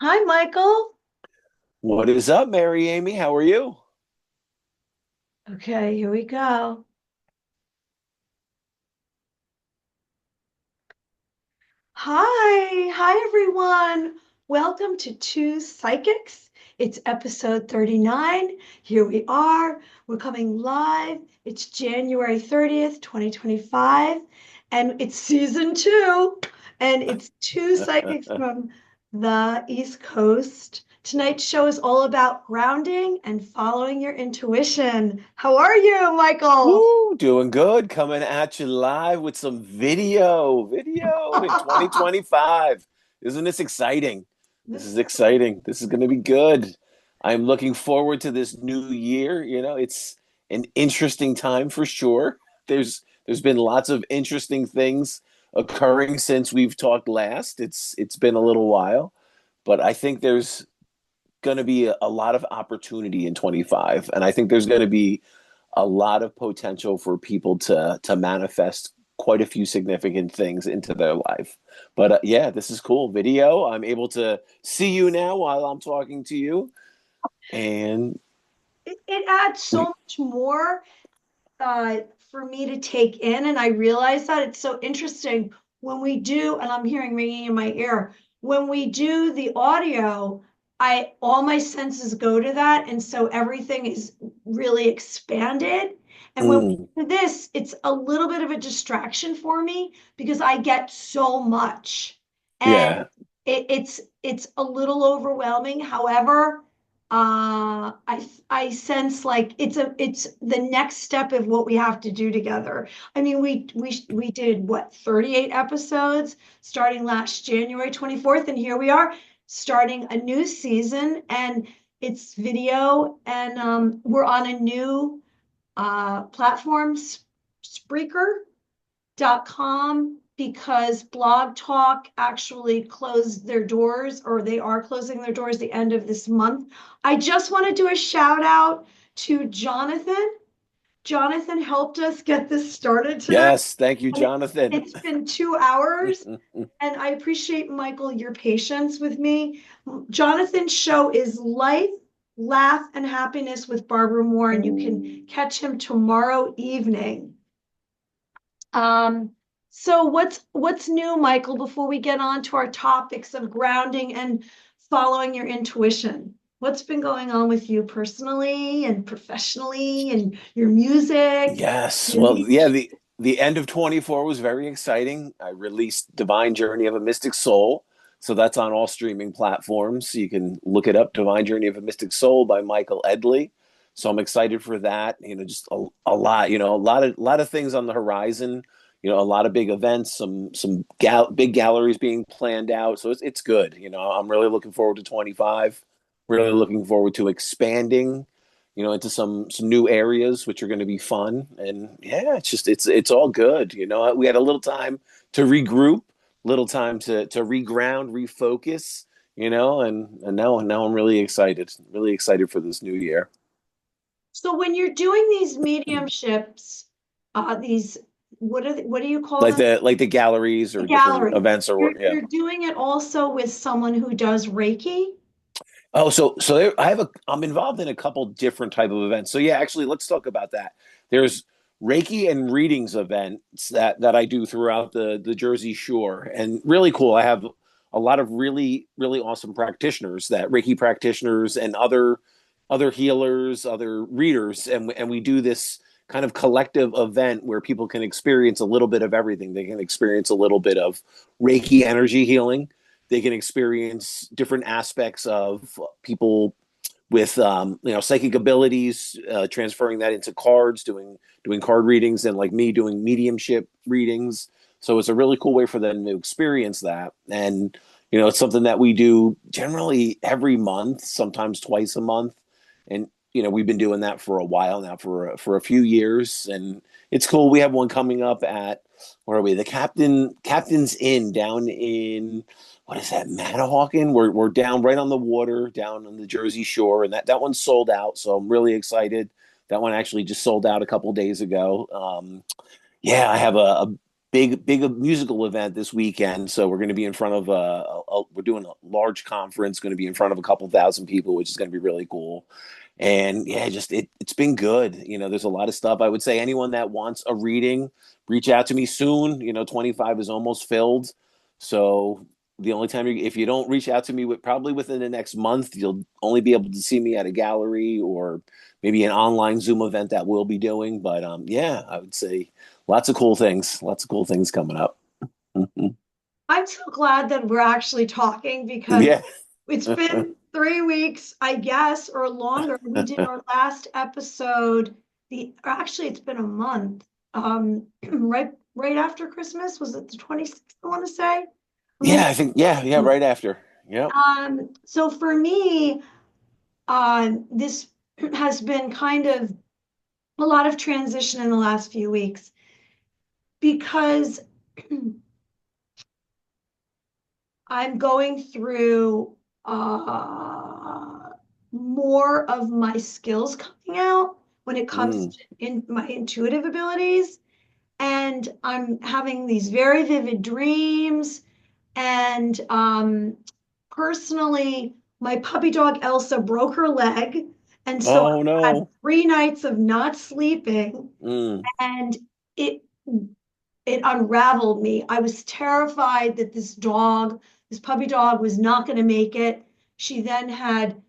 Hi, Michael. What is up, Mary Amy? How are you? Okay, here we go. Hi, everyone. Welcome to Two Psychics. It's episode 39. Here we are. We're coming live. It's January 30th, 2025, and it's season two. And it's two psychics from the East Coast. Tonight's show is all about grounding and following your intuition. How are you, Michael? Woo, doing good. Coming at you live with some video in 2025. Isn't this exciting? This is exciting. This is going to be good. I'm looking forward to this new year. It's an interesting time for sure. There's been lots of interesting things occurring since we've talked last. It's been a little while, but I think there's going to be a lot of opportunity in 25, and I think there's going to be a lot of potential for people to manifest quite a few significant things into their life. But yeah, this is cool. Video. I'm able to see you now while I'm talking to you, and It adds so much more for me to take in. And I realize that it's so interesting when we do, and I'm hearing ringing in my ear, when we do the audio, all my senses go to that. And so everything is really expanded. And when mm, we do this, it's a little bit of a distraction for me because I get so much. And yeah, it's a little overwhelming. However, I sense like it's the next step of what we have to do together. I mean, we did what, 38 episodes starting last January 24th, and here we are starting a new season, and it's video, and we're on a new platform, Spreaker.com, because Blog Talk actually closed their doors, or they are closing their doors the end of this month. I just want to do a shout out to Jonathan. Jonathan helped us get this started tonight. yes. Thank you, And Jonathan. it's been 2 hours, and I appreciate, Michael, your patience with me. Jonathan's show is Life, Laugh, and Happiness with Barbara Moore, and you can catch him tomorrow evening. Um, so what's new, Michael, before we get on to our topics of grounding and following your intuition? What's been going on with you personally and professionally and your music, Yes. your Well, yeah, leadership? the end of 24 was very exciting. I released Divine Journey of a Mystic Soul. So that's on all streaming platforms. So you can look it up, Divine Journey of a Mystic Soul by Michael Edley. So I'm excited for that. Just a lot, a lot of things on the horizon. A lot of big events, some big galleries being planned out. So it's good. I'm really looking forward to 25. Really looking forward to expanding into some new areas, which are going to be fun. And yeah, it's all good. We had a little time to regroup, little time to reground, refocus. And now I'm really excited for this new year. So when you're doing these mediumships, these what do you call Like them? the galleries The or different gallery. events or yeah. You're doing it also with someone who does Reiki. Oh, so I'm involved in a couple different type of events. So yeah, actually, let's talk about that. There's Reiki and readings events that I do throughout the Jersey Shore, and really cool. I have a lot of really awesome practitioners, that Reiki practitioners and other healers, other readers, and we do this kind of collective event where people can experience a little bit of everything. They can experience a little bit of Reiki energy healing. They can experience different aspects of people with psychic abilities, transferring that into cards, doing card readings, and like me doing mediumship readings. So it's a really cool way for them to experience that. And it's something that we do generally every month, sometimes twice a month. And we've been doing that for a while now, for a few years, and it's cool. We have one coming up at, where are we? The Captain's Inn down in, what is that, Manahawkin? We're down right on the water, down on the Jersey Shore, and that one's sold out. So I'm really excited. That one actually just sold out a couple days ago. Yeah, I have big musical event this weekend. So we're going to be in front of we're doing a large conference, going to be in front of a couple thousand people, which is going to be really cool. And yeah, just it's been good. There's a lot of stuff. I would say anyone that wants a reading, reach out to me soon. 25 is almost filled. So the only time if you don't reach out to me probably within the next month, you'll only be able to see me at a gallery or maybe an online Zoom event that we'll be doing. But yeah, I would say lots of cool things coming up. I'm so glad that we're actually talking because Yeah. it's been 3 weeks, I guess, or longer. We did our last episode. Actually, it's been a month. Right after Christmas. Was it the 26th, I want to say? Yeah, I think yeah, right after. Yeah. So for me, this has been kind of a lot of transition in the last few weeks because I'm going through more of my skills coming out when it comes to my intuitive abilities. And I'm having these very vivid dreams. And personally, my puppy dog Elsa broke her leg. And so Oh I had no. 3 nights of not sleeping. And it unraveled me. I was terrified that this puppy dog, was not going to make it. She then had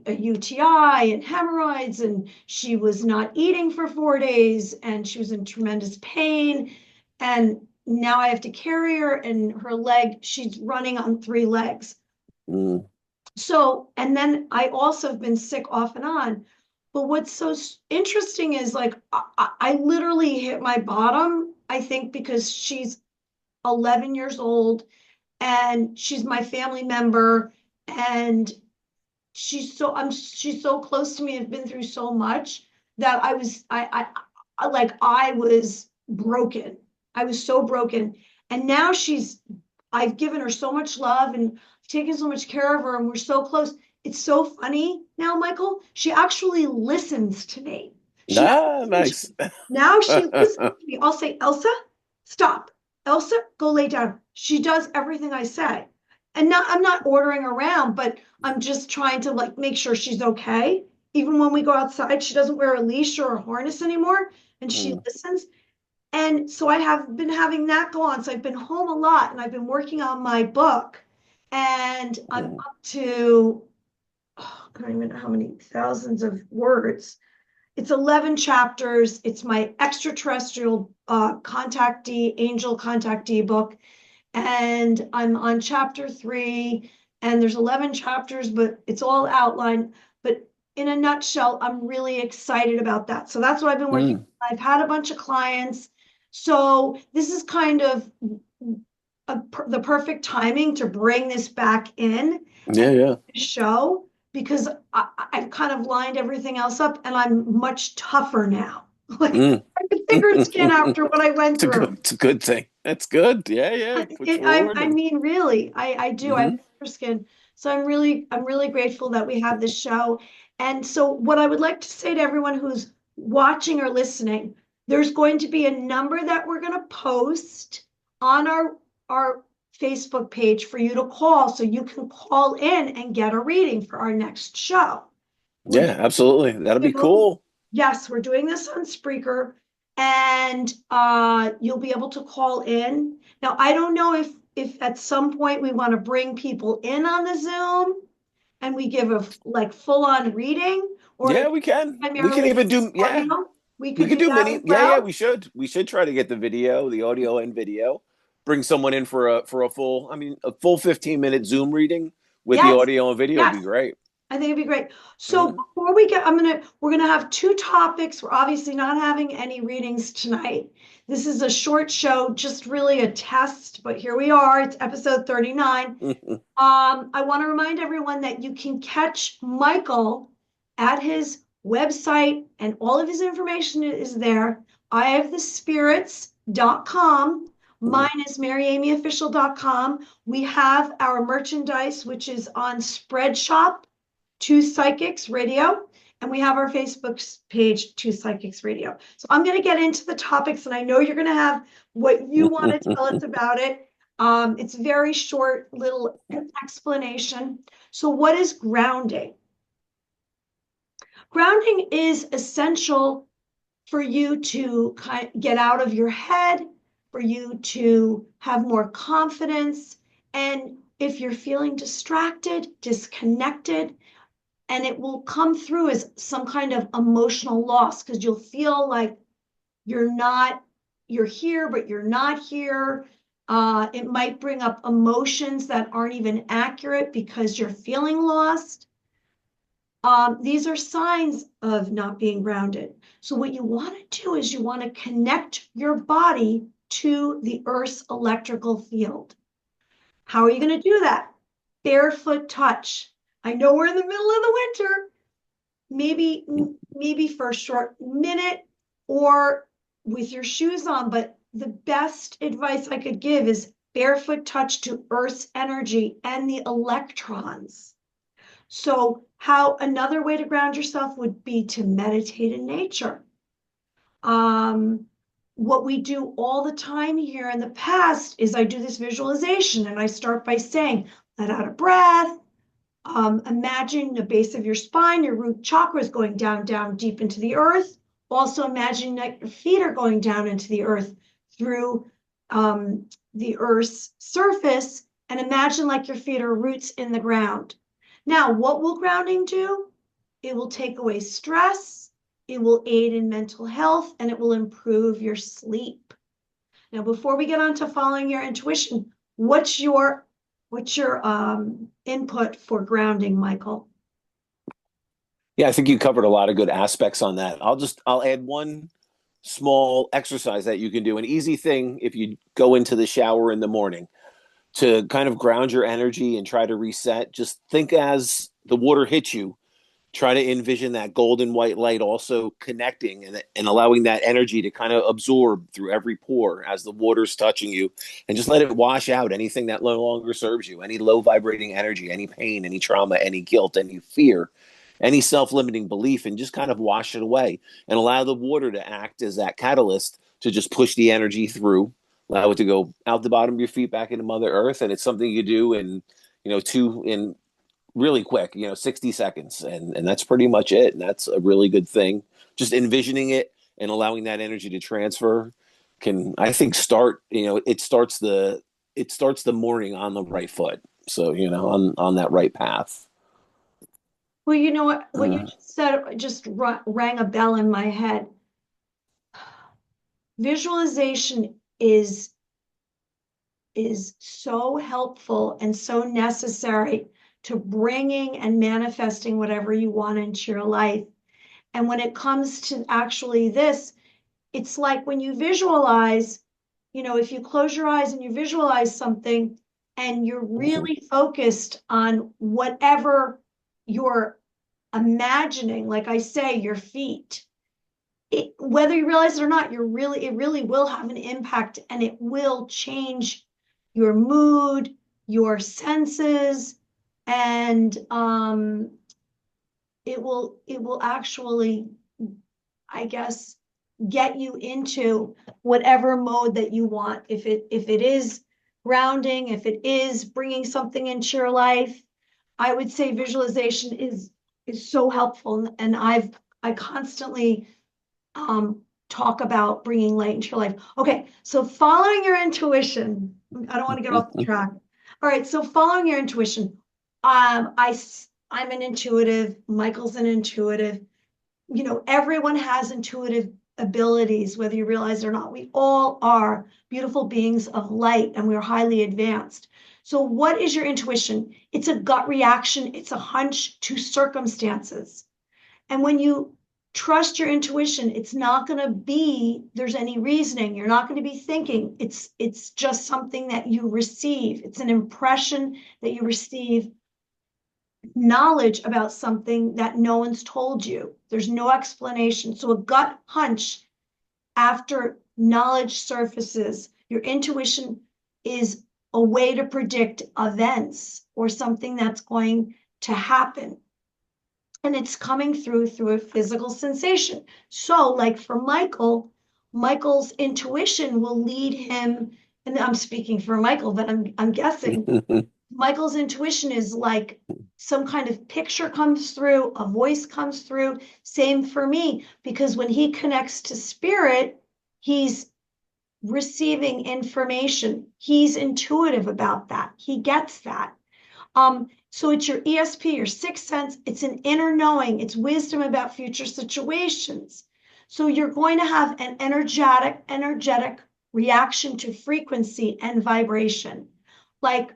a UTI and hemorrhoids, and she was not eating for 4 days, and she was in tremendous pain. And now I have to carry her, and her leg, she's running on 3 legs. So, and then I also have been sick off and on. But what's so interesting is like, I literally hit my bottom, I think, because she's 11 years old and she's my family member, and she's so close to me. I've been through so much that I was broken. I was so broken. And now I've given her so much love and taken so much care of her, and we're so close. It's so funny now, Michael. She actually listens to me. Nice. Now she listens to me. I'll say, Elsa, stop. Elsa, go lay down. She does everything I say. And I'm not ordering around, but I'm just trying to like make sure she's okay. Even when we go outside, she doesn't wear a leash or a harness anymore, and she listens. And so I have been having that go on. So I've been home a lot, and I've been working on my book, and I'm up to, I don't even know how many thousands of words. It's 11 chapters. It's my extraterrestrial angel contactee book. And I'm on chapter 3, and there's 11 chapters, but it's all outlined. But in a nutshell, I'm really excited about that. So that's what I've been working on. I've had a bunch of clients. So this is kind of the perfect timing to bring this back in. Yeah. Show, because I've kind of lined everything else up, and I'm much tougher now. Like I have thicker skin after what I went through. It's a good thing. That's good. Yeah. I mean, really, I do. I have thicker skin. So I'm really grateful that we have this show. And so what I would like to say to everyone who's watching or listening, there's going to be a number that we're going to post on our Facebook page for you to call, so you can call in and get a reading for our next show. Yeah, absolutely. That'll be cool. Yes, we're doing this on Spreaker, and you'll be able to call in. Now, I don't know if at some point we want to bring people in on the Zoom and we give a like full-on reading, or yeah, we can. We can even do we could do that mini. as well. Yeah, we should. We should try to get the audio and video. Bring someone in for a full, a full 15-minute Zoom reading with the audio and video would be great. I think it'd be great. So before we get, we're gonna have 2 topics. We're obviously not having any readings tonight. This is a short show, just really a test, but here we are. It's episode 39. I want to remind everyone that you can catch Michael at his website, and all of his information is there. IHaveTheSpirits.com. Mine is MaryAmyOfficial.com. We have our merchandise, which is on Spreadshop, 2 Psychics Radio, And we have our Facebook page, Two Psychics Radio. So I'm going to get into the topics, and I know you're going to have what you want to tell us about it. It's very short, little explanation. So what is grounding? Grounding is essential for you to get out of your head, for you to have more confidence. And if you're feeling distracted, disconnected, and it will come through as some kind of emotional loss, because you'll feel like you're here, but you're not here. It might bring up emotions that aren't even accurate because you're feeling lost. These are signs of not being grounded. So what you want to do is you want to connect your body to the Earth's electrical field. How are you going to do that? Barefoot touch. I know we're in the middle of the winter, maybe for a short minute or with your shoes on, but the best advice I could give is barefoot touch to Earth's energy and the electrons. So another way to ground yourself would be to meditate in nature. What we do all the time here in the past is I do this visualization, and I start by saying, let out a breath. Imagine the base of your spine, your root chakra is going down deep into the earth. Also imagine that your feet are going down into the earth through the earth's surface, and imagine like your feet are roots in the ground. Now, what will grounding do? It will take away stress, it will aid in mental health, and it will improve your sleep. Now, before we get on to following your intuition, what's your input for grounding, Michael? Yeah, I think you covered a lot of good aspects on that. I'll add one small exercise that you can do, an easy thing if you go into the shower in the morning to kind of ground your energy and try to reset. Just think as the water hits you, try to envision that golden white light also connecting and allowing that energy to kind of absorb through every pore as the water's touching you, and just let it wash out anything that no longer serves you, any low vibrating energy, any pain, any trauma, any guilt, any fear, any self-limiting belief, and just kind of wash it away and allow the water to act as that catalyst to just push the energy through, allow it to go out the bottom of your feet back into Mother Earth. And it's something you do in really quick, 60 seconds. And that's pretty much it. And that's a really good thing. Just envisioning it and allowing that energy to transfer can, I think, it starts the morning on the right foot. So, on that right path. Well, you know what you just said just rang a bell in my head. Visualization is so helpful and so necessary to bringing and manifesting whatever you want into your life. And when it comes to actually this, it's like when you visualize, if you close your eyes and you visualize something and you're really focused on whatever you're imagining, like I say, your feet, whether you realize it or not, it really will have an impact, and it will change your mood, your senses, and it will actually, I guess, get you into whatever mode that you want. If it is grounding, if it is bringing something into your life, I would say visualization is so helpful. And I constantly talk about bringing light into your life. Okay, so following your intuition. I don't want to get off the track. All right, so following your intuition. I'm an intuitive. Michael's an intuitive. Everyone has intuitive abilities, whether you realize it or not. We all are beautiful beings of light, and we're highly advanced. So what is your intuition? It's a gut reaction. It's a hunch to circumstances. And when you trust your intuition, it's not going to be there's any reasoning. You're not going to be thinking. It's just something that you receive. It's an impression that you receive, knowledge about something that no one's told you. There's no explanation. So a gut hunch after knowledge surfaces, your intuition is a way to predict events or something that's going to happen. and it's coming through a physical sensation. So like for Michael's intuition will lead him, and I'm speaking for Michael, but I'm guessing Michael's intuition is like some kind of picture comes through, a voice comes through. Same for me, because when he connects to spirit, he's receiving information. He's intuitive about that. He gets that. So it's your ESP, your sixth sense. It's an inner knowing. It's wisdom about future situations. So you're going to have an energetic reaction to frequency and vibration. Like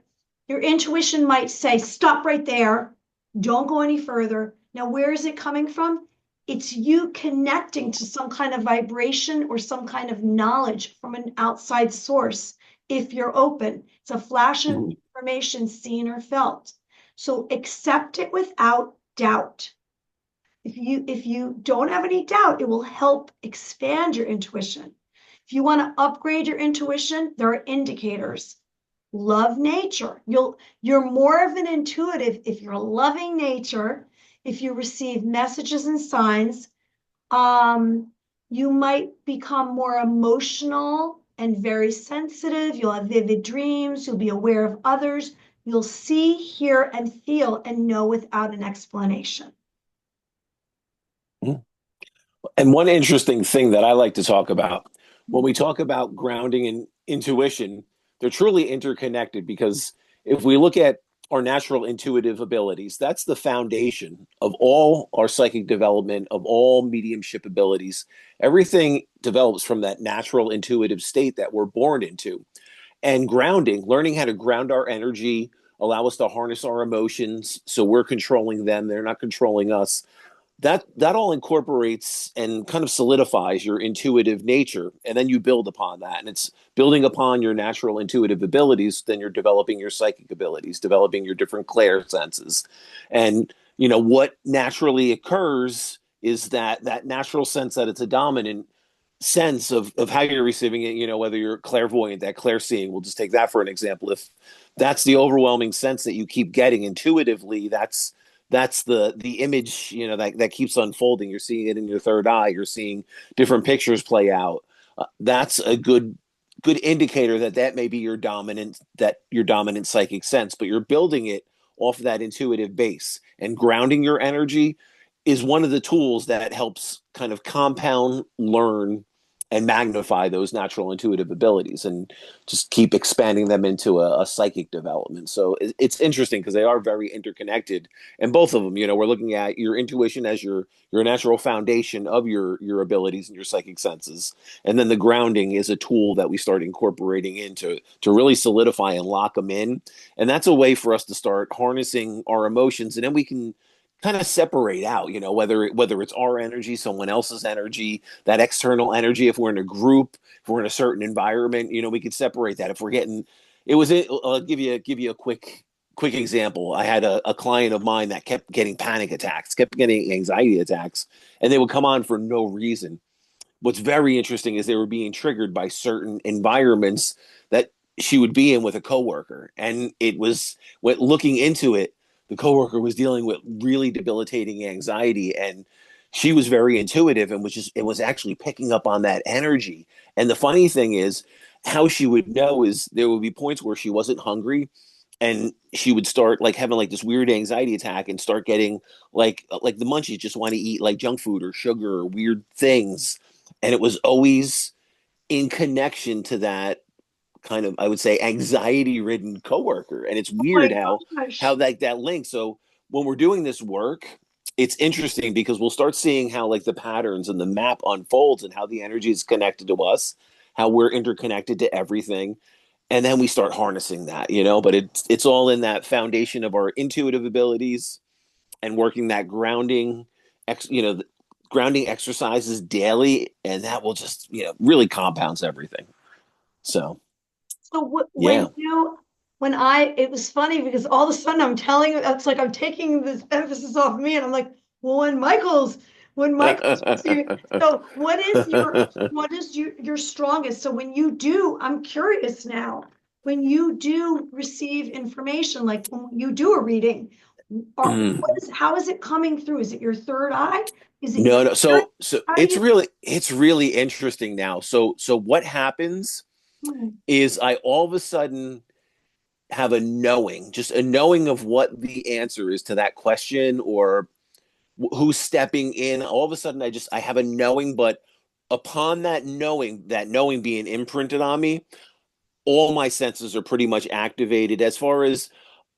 your intuition might say, stop right there. Don't go any further. Now, where is it coming from? It's you connecting to some kind of vibration or some kind of knowledge from an outside source. If you're open, it's a flash of information seen or felt. So accept it without doubt. If you don't have any doubt, it will help expand your intuition. If you want to upgrade your intuition, there are indicators. Love nature. You're more of an intuitive if you're loving nature, if you receive messages and signs. You might become more emotional and very sensitive. You'll have vivid dreams. You'll be aware of others. You'll see, hear, and feel and know without an explanation. And one interesting thing that I like to talk about when we talk about grounding and intuition, they're truly interconnected because if we look at our natural intuitive abilities, that's the foundation of all our psychic development, of all mediumship abilities. Everything develops from that natural intuitive state that we're born into. And grounding, learning how to ground our energy, allow us to harness our emotions so we're controlling them, they're not controlling us, that all incorporates and kind of solidifies your intuitive nature, and then you build upon that, and it's building upon your natural intuitive abilities, then you're developing your psychic abilities, developing your different clair senses. And what naturally occurs is that natural sense that it's a dominant sense of how you're receiving it, whether you're clairvoyant, that clairseeing, we'll just take that for an example. If that's the overwhelming sense that you keep getting intuitively, that's the image, that keeps unfolding. You're seeing it in your third eye. You're seeing different pictures play out. That's a good indicator that may be your dominant psychic sense, but you're building it off of that intuitive base, and grounding your energy is one of the tools that helps kind of compound, learn, and magnify those natural intuitive abilities and just keep expanding them into a psychic development. So it's interesting because they are very interconnected, and both of them, we're looking at your intuition as your natural foundation of your abilities and your psychic senses, and then the grounding is a tool that we start incorporating into to really solidify and lock them in. And that's a way for us to start harnessing our emotions, and then we can kind of separate out, whether it's our energy, someone else's energy, that external energy. If we're in a group, if we're in a certain environment, we could separate that. If we're getting, I'll give you a quick example. I had a client of mine that kept getting panic attacks, kept getting anxiety attacks, and they would come on for no reason. What's very interesting is they were being triggered by certain environments that she would be in with a coworker, and it was looking into it, the coworker was dealing with really debilitating anxiety, and she was very intuitive and was actually picking up on that energy. And the funny thing is, how she would know is there would be points where she wasn't hungry, and she would start like having like this weird anxiety attack and start getting like the munchies, just want to eat like junk food or sugar or weird things. And it was always in connection to that kind of, I would say, anxiety ridden coworker. And it's Oh my weird how gosh. that link. So when we're doing this work, it's interesting because we'll start seeing how like the patterns and the map unfolds and how the energy is connected to us, how we're interconnected to everything. And then we start harnessing that, but it's all in that foundation of our intuitive abilities and working that ex, you know, grounding exercises daily. And that will just, really compounds everything. So, So yeah. it was funny because all of a sudden I'm telling you, it's like I'm taking this emphasis off me, and I'm like, well, when Michael's receiving, so what is your strongest? So when you do, I'm curious now, when you do receive information, like when you do a reading, Or how is it coming through? Is it your third eye? Is it your No, no. eye? So How do you? it's really interesting now. So what happens Hmm, is I all of a sudden have a knowing, just a knowing of what the answer is to that question, or who's stepping in. All of a sudden I have a knowing, but upon that knowing being imprinted on me, all my senses are pretty much activated. As far as,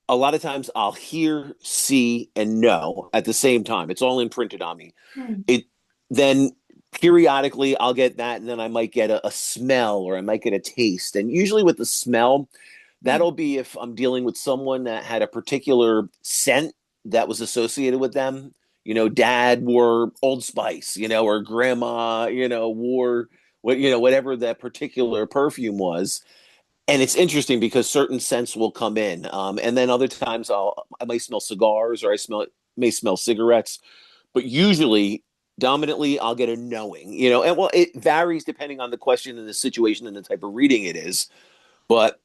a lot of times I'll hear, see, and know at the same time. It's all imprinted on me. hmm, It then periodically I'll get that, and then I might get a smell, or I might get a taste. And usually with the smell, hmm, that'll be if I'm dealing with someone that had a particular scent that was associated with them. Dad wore Old Spice, or grandma, wore whatever that particular perfume was. And it's interesting because certain scents will come in, and then other times I might smell cigars, or may smell cigarettes, but usually dominantly I'll get a knowing, and well, it varies depending on the question and the situation and the type of reading it is, but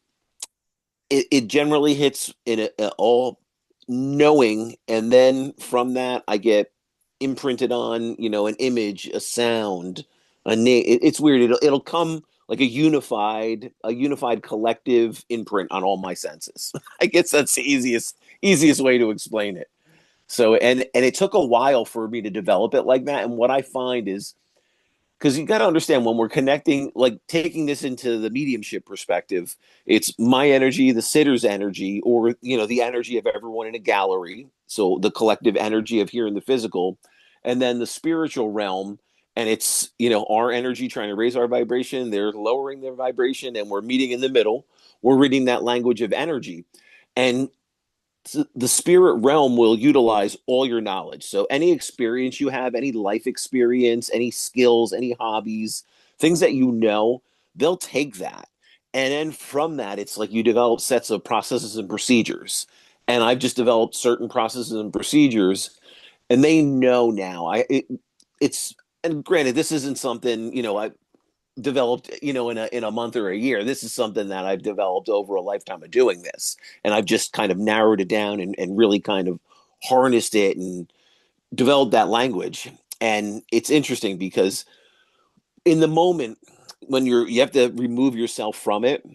it generally hits in a all knowing, and then from that I get imprinted on, an image, a sound, a name. It's weird. It'll come like a unified collective imprint on all my senses. I guess that's the easiest way to explain it. So, and it took a while for me to develop it like that. And what I find is, because you got to understand, when we're connecting, like taking this into the mediumship perspective, it's my energy, the sitter's energy, or the energy of everyone in a gallery, so the collective energy of here in the physical, and then the spiritual realm. And it's our energy trying to raise our vibration, they're lowering their vibration, and we're meeting in the middle. We're reading that language of energy. And the spirit realm will utilize all your knowledge. So any experience you have, any life experience, any skills, any hobbies, things that they'll take that. And then from that, it's like you develop sets of processes and procedures. And I've just developed certain processes and procedures, and they know now. It's, and granted, this isn't something, I developed, in a month or a year. This is something that I've developed over a lifetime of doing this, and I've just kind of narrowed it down, and really kind of harnessed it and developed that language. And it's interesting because in the moment, when you have to remove yourself from it,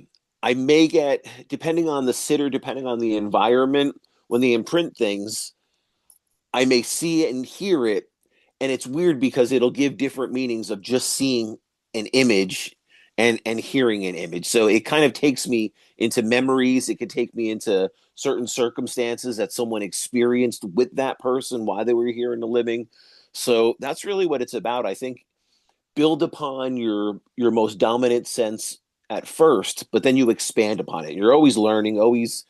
I may get, depending on the sitter, depending on the environment, when they imprint things, I may see it and hear it, and it's weird because it'll give different meanings of just seeing an image and hearing an image. So it kind of takes me into memories. It could take me into certain circumstances that someone experienced with that person while they were here in the living. So that's really what it's about. I think build upon your most dominant sense at first, but then you expand upon it. You're always learning, always.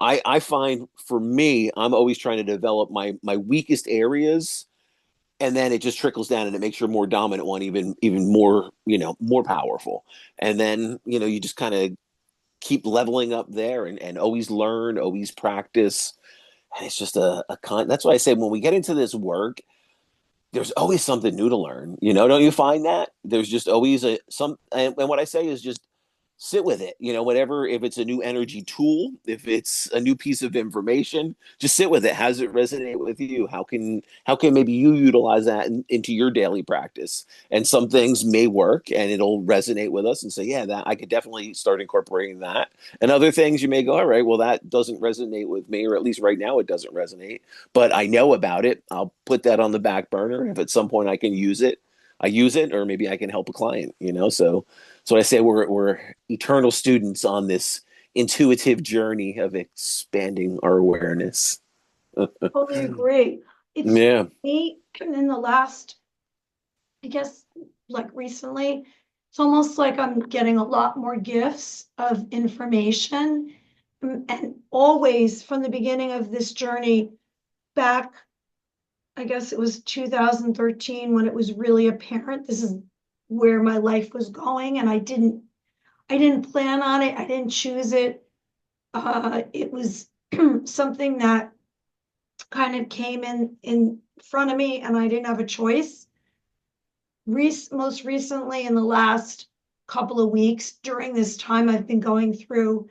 I find, for me, I'm always trying to develop my weakest areas, and then it just trickles down and it makes your more dominant one even more, more powerful. And then you just kind of keep leveling up there, and always learn, always practice. And it's just that's why I say, when we get into this work, there's always something new to learn. Don't you find that there's just always and what I say is just sit with it, whatever. If it's a new energy tool, if it's a new piece of information, just sit with it. How does it resonate with you? How can maybe you utilize that into your daily practice? And some things may work and it'll resonate with us, and say, yeah, that I could definitely start incorporating that. And other things you may go, all right, well, that doesn't resonate with me, or at least right now it doesn't resonate, but I know about it. I'll put that on the back burner. If at some point I can use it, I use it, or maybe I can help a client, so I say we're eternal students on this intuitive journey of expanding our awareness. totally agree. It's Yeah. me in the last, I guess, like recently, it's almost like I'm getting a lot more gifts of information. And always from the beginning of this journey back, I guess it was 2013 when it was really apparent this is where my life was going, and I didn't plan on it. I didn't choose it. It was something that kind of came in front of me, and I didn't have a choice. Most recently, in the last couple of weeks, during this time, I've been going through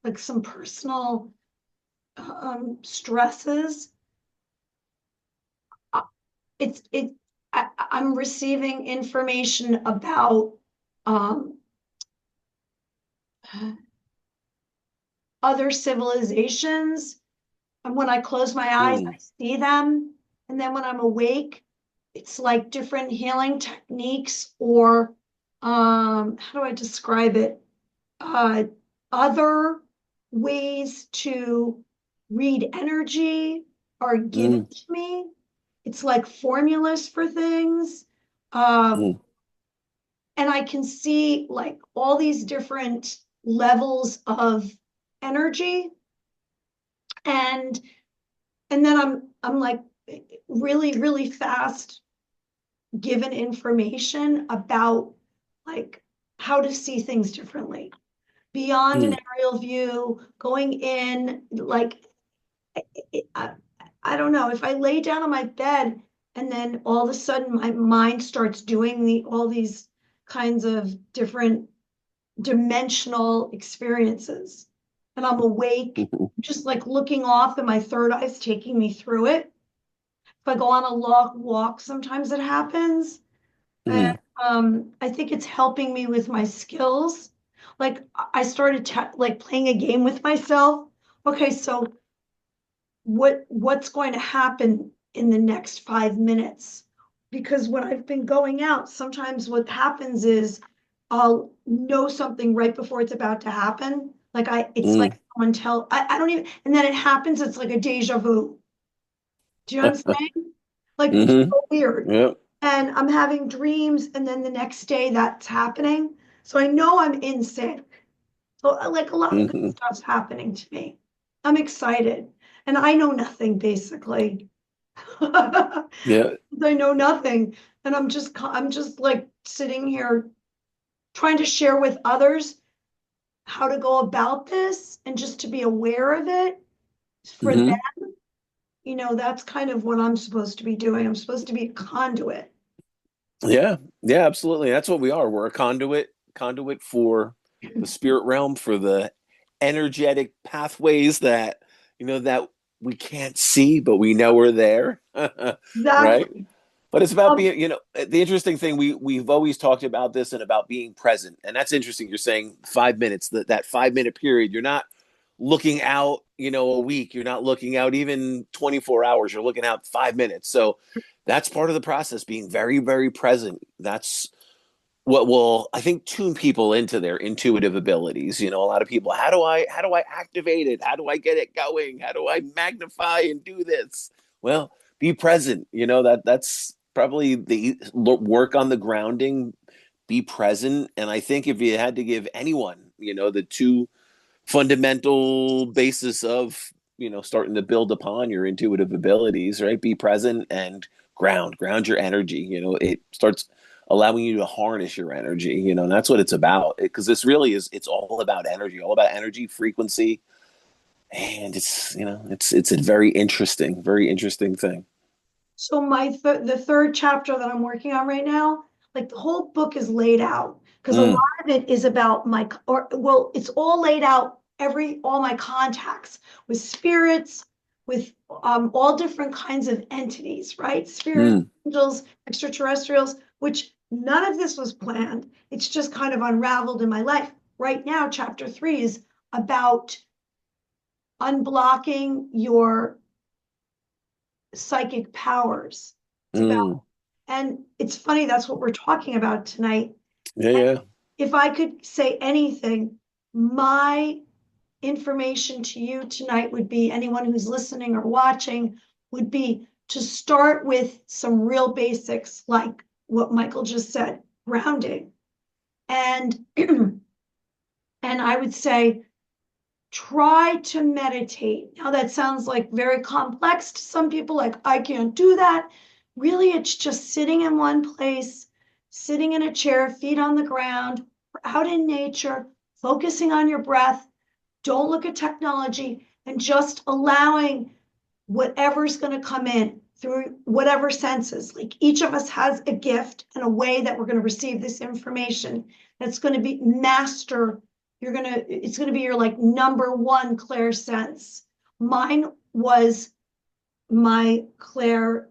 like some personal stresses. Uh, I'm receiving information about other civilizations. And when I close my eyes, I see them. And then when I'm awake, it's like different healing techniques, or how do I describe it? Other ways to read energy are given to me. It's like formulas for things. And I can see like all these different levels of energy. And then I'm like really, really fast given information about like how to see things differently beyond an aerial view, going in like I don't know, if I lay down on my bed and then all of a sudden my mind starts doing all these kinds of different dimensional experiences, and I'm awake, just like looking off and my third eye is taking me through it. If I go on a long walk, sometimes it happens. And I think it's helping me with my skills. Like I started like playing a game with myself. Okay, so what's going to happen in the next 5 minutes? Because when I've been going out, sometimes what happens is I'll know something right before it's about to happen. Like it's like someone I don't even, and then it happens. It's like a deja vu. Do you know what I'm saying? Like it's so weird. Yep. And I'm having dreams, and then the next day that's happening. So I know I'm in sync. So like a lot of good stuff's happening to me. I'm excited. And I know nothing basically. Yeah. I know nothing. And I'm just like sitting here trying to share with others how to go about this and just to be aware of it for them. That's kind of what I'm supposed to be doing. I'm supposed to be a conduit. Yeah. Yeah, absolutely. That's what we are. We're a conduit for the spirit realm, for the energetic pathways that, that we can't see, but we know are there. Right? Exactly. But it's about being, the interesting thing, we've always talked about this and about being present. And that's interesting. You're saying 5 minutes, that 5 minute period, you're not looking out, a week, you're not looking out even 24 hours, you're looking out 5 minutes. So that's part of the process, being very, very present. That's what will, I think, tune people into their intuitive abilities. A lot of people, how do I activate it? How do I get it going? How do I magnify and do this? Well, be present. That's probably the work on the grounding. Be present. And I think if you had to give anyone, the two fundamental basis of, starting to build upon your intuitive abilities, right? Be present and ground your energy. It starts allowing you to harness your energy, and that's what it's about. Because this really is, it's all about energy, frequency. And it's a very interesting thing. So the third chapter that I'm working on right now, like the whole book is laid out because a lot of it is about it's all laid out, all my contacts with spirits, with all different kinds of entities, right? Spirits, angels, extraterrestrials, which none of this was planned. It's just kind of unraveled in my life. Right now, chapter 3 is about unblocking your psychic powers. It's about, and it's funny, that's what we're talking about tonight. Yeah. If I could say anything, my information to you tonight would be, anyone who's listening or watching, would be to start with some real basics like what Michael just said, grounding. And and I would say try to meditate. Now that sounds like very complex to some people, like I can't do that. Really, it's just sitting in one place, sitting in a chair, feet on the ground, out in nature, focusing on your breath. Don't look at technology, and just allowing whatever's going to come in through whatever senses. Like each of us has a gift and a way that we're going to receive this information that's going to be master. It's going to be your like number one clear sense. Mine was my clair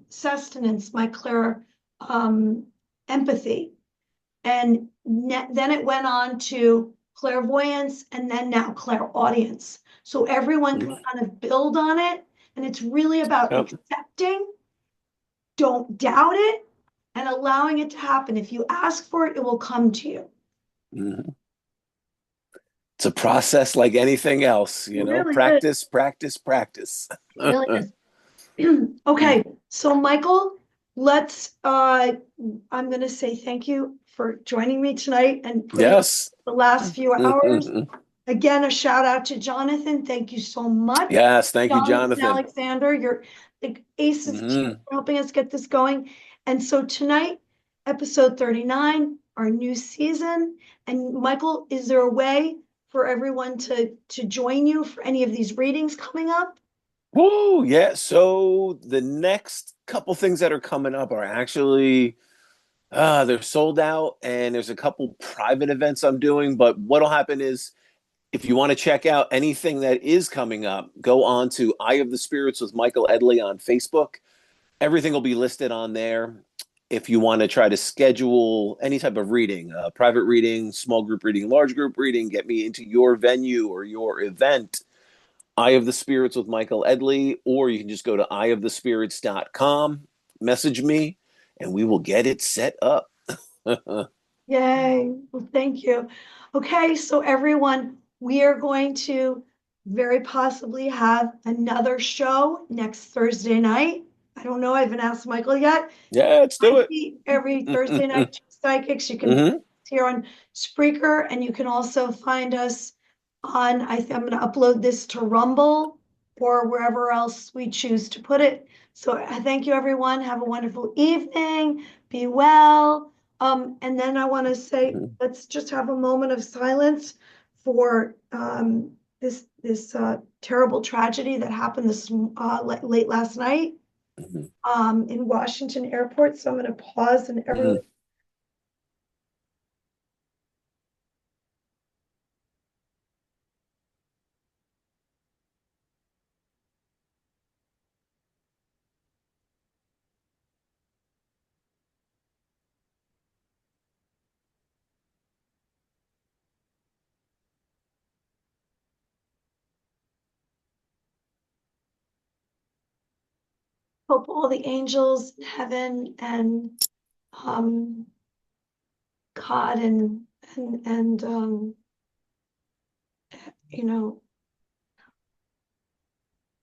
sustenance, my clair empathy. And then it went on to clairvoyance and then now clairaudience. So everyone can kind of build on it. And it's really about Yep. accepting, don't doubt it, and allowing it to happen. If you ask for it, it will come to you. Mhm. It's a process like anything else, It really is. practice, practice, practice. It really is. Okay, so Michael, let's I'm gonna say thank you for joining me tonight and putting Yes. the last few hours. Again, a shout out to Jonathan. Thank you so much. Yes, thank you, Jonathan Jonathan. Alexander, you're the ace of the team Mhm. for helping us get this going. And so tonight, episode 39, our new season. And Michael, is there a way for everyone to join you for any of these readings coming up? Woo, yeah. So the next couple things that are coming up are actually they're sold out, and there's a couple private events I'm doing. But what'll happen is if you want to check out anything that is coming up, go on to Eye of the Spirits with Michael Edley on Facebook. Everything will be listed on there. If you want to try to schedule any type of reading, private reading, small group reading, large group reading, get me into your venue or your event, Eye of the Spirits with Michael Edley, or you can just go to eyeofthespirits.com, message me, and we will get it set up. Yay. Well, thank you. Okay, so everyone, we are going to very possibly have another show next Thursday night. I don't know. I haven't asked Michael yet. Yeah, let's do Might it. be every Thursday night, two psychics. You can Hmm. here on Spreaker, and you can also find us on, I'm going to upload this to Rumble or wherever else we choose to put it. So I thank you, everyone. Have a wonderful evening. Be well. And then I want to say, let's just have a moment of silence for this terrible tragedy that happened this late last night in Washington Airport. So I'm going to pause and everyone. Hope all the angels in heaven and um, God and you know,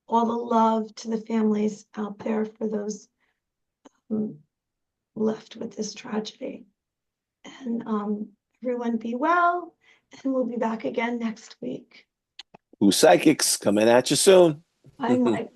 all the love to the families out there for those um, left with this tragedy. And everyone be well, and we'll be back again next week. Who Psychics coming at you soon. Bye, Mike.